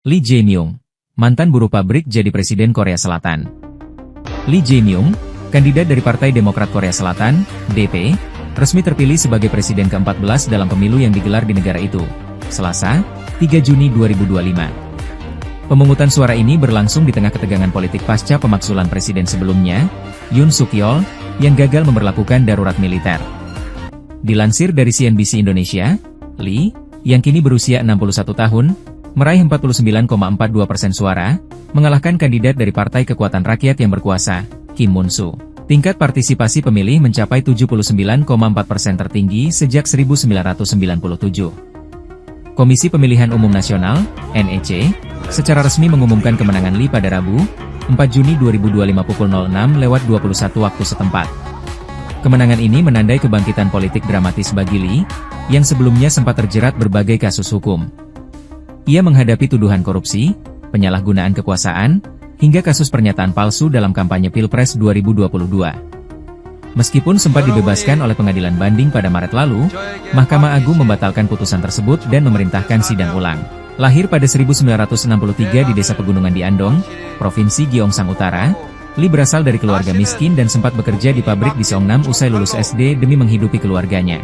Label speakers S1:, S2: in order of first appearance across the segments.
S1: Lee Jae-myung, mantan buruh pabrik jadi Presiden Korea Selatan. Lee Jae-myung, kandidat dari Partai Demokrat Korea Selatan, DP, resmi terpilih sebagai Presiden ke-14 dalam pemilu yang digelar di negara itu, Selasa, 3 Juni 2025. Pemungutan suara ini berlangsung di tengah ketegangan politik pasca pemakzulan presiden sebelumnya, Yoon Suk Yeol, yang gagal memberlakukan darurat militer. Dilansir dari CNBC Indonesia, Lee, yang kini berusia 61 tahun, meraih 49,42% suara, mengalahkan kandidat dari Partai Kekuatan Rakyat yang berkuasa, Kim Moon-soo. Tingkat partisipasi pemilih mencapai 79,4% tertinggi sejak 1997. Komisi Pemilihan Umum Nasional, NEC, secara resmi mengumumkan kemenangan Lee pada Rabu, 4 Juni 2025 pukul 06.21 waktu setempat. Kemenangan ini menandai kebangkitan politik dramatis bagi Lee, yang sebelumnya sempat terjerat berbagai kasus hukum. Ia menghadapi tuduhan korupsi, penyalahgunaan kekuasaan, hingga kasus pernyataan palsu dalam kampanye Pilpres 2022. Meskipun sempat dibebaskan oleh pengadilan banding pada Maret lalu, Mahkamah Agung membatalkan putusan tersebut dan memerintahkan sidang ulang. Lahir pada 1963 di desa pegunungan di Andong, Provinsi Gyeongsang Utara, Lee berasal dari keluarga miskin dan sempat bekerja di pabrik di Seongnam usai lulus SD demi menghidupi keluarganya.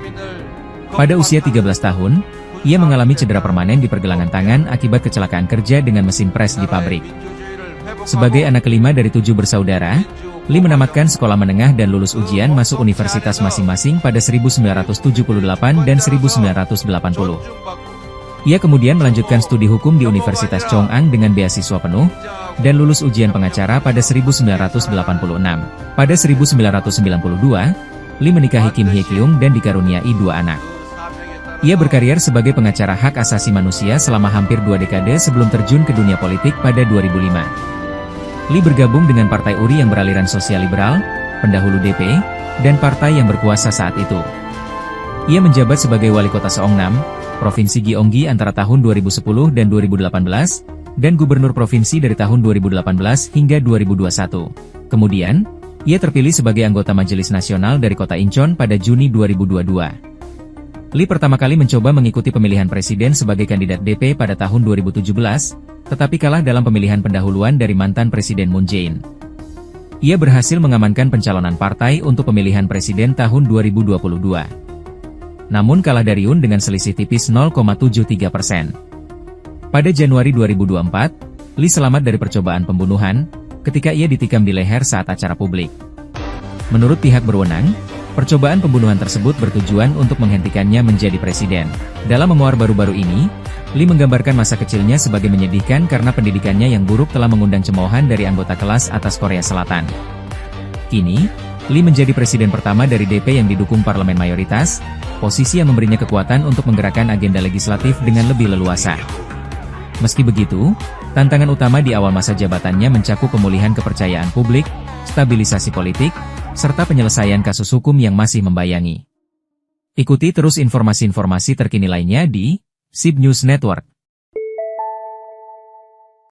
S1: Pada usia 13 tahun, ia mengalami cedera permanen di pergelangan tangan akibat kecelakaan kerja dengan mesin pres di pabrik. Sebagai anak kelima dari 7 bersaudara, Lee menamatkan sekolah menengah dan lulus ujian masuk universitas masing-masing pada 1978 dan 1980. Ia kemudian melanjutkan studi hukum di Universitas Chong'an dengan beasiswa penuh, dan lulus ujian pengacara pada 1986. Pada 1992, Lee menikahi Kim Hye-kyung dan dikaruniai 2 anak. Ia berkarir sebagai pengacara hak asasi manusia selama hampir 2 dekade sebelum terjun ke dunia politik pada 2005. Lee bergabung dengan Partai URI yang beraliran sosial liberal, pendahulu DP, dan partai yang berkuasa saat itu. Ia menjabat sebagai wali kota Seongnam, Provinsi Gyeonggi antara tahun 2010 dan 2018, dan gubernur provinsi dari tahun 2018 hingga 2021. Kemudian, ia terpilih sebagai anggota Majelis Nasional dari kota Incheon pada Juni 2022. Lee pertama kali mencoba mengikuti pemilihan presiden sebagai kandidat DP pada tahun 2017, tetapi kalah dalam pemilihan pendahuluan dari mantan Presiden Moon Jae-in. Ia berhasil mengamankan pencalonan partai untuk pemilihan presiden tahun 2022. Namun kalah dari Yoon dengan selisih tipis 0,73%. Pada Januari 2024, Lee selamat dari percobaan pembunuhan, ketika ia ditikam di leher saat acara publik. Menurut pihak berwenang, percobaan pembunuhan tersebut bertujuan untuk menghentikannya menjadi presiden. Dalam memoir baru-baru ini, Lee menggambarkan masa kecilnya sebagai menyedihkan karena pendidikannya yang buruk telah mengundang cemoohan dari anggota kelas atas Korea Selatan. Kini, Lee menjadi presiden pertama dari DP yang didukung parlemen mayoritas, posisi yang memberinya kekuatan untuk menggerakkan agenda legislatif dengan lebih leluasa. Meski begitu, tantangan utama di awal masa jabatannya mencakup pemulihan kepercayaan publik, stabilisasi politik, serta penyelesaian kasus hukum yang masih membayangi. Ikuti terus informasi-informasi terkini lainnya di SIB News Network.